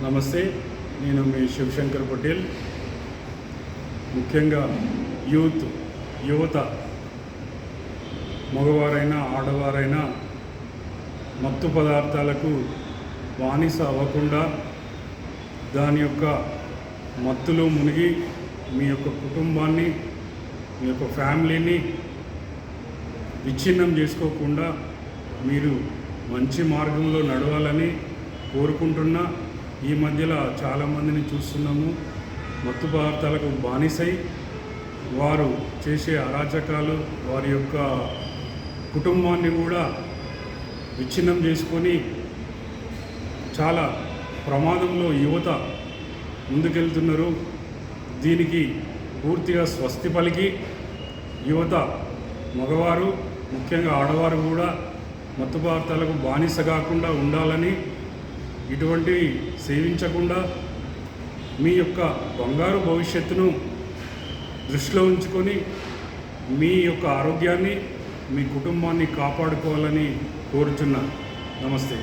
నమస్తే, నేను మీ శివశంకర్ పటేల్. ముఖ్యంగా యువత మగవారైనా ఆడవారైనా మత్తు పదార్థాలకు బానిస అవ్వకుండా దాని యొక్క మత్తులో మునిగి మీ యొక్క కుటుంబాన్ని, మీ యొక్క ఫ్యామిలీని విచ్ఛిన్నం చేసుకోకుండా మీరు మంచి మార్గంలో నడవాలని కోరుకుంటున్నా. ఈ మధ్యలో చాలామందిని చూస్తున్నాము, మత్తు పదార్థాలకు బానిసై వారు చేసే అరాచకాలు, వారి యొక్క కుటుంబాన్ని కూడా విచ్ఛిన్నం చేసుకొని చాలా ప్రమాదంలో యువత ముందుకెళ్తున్నారు. దీనికి పూర్తిగా స్వస్తి పలికి యువత, మగవారు ముఖ్యంగా ఆడవారు కూడా మత్తు పదార్థాలకు బానిస కాకుండా ఉండాలని, ఇటువంటివి సేవించకుండా మీ యొక్క బంగారు భవిష్యత్తును దృష్టిలో ఉంచుకొని మీ యొక్క ఆరోగ్యాన్ని, మీ కుటుంబాన్ని కాపాడుకోవాలని కోరుచున్నాను. నమస్తే.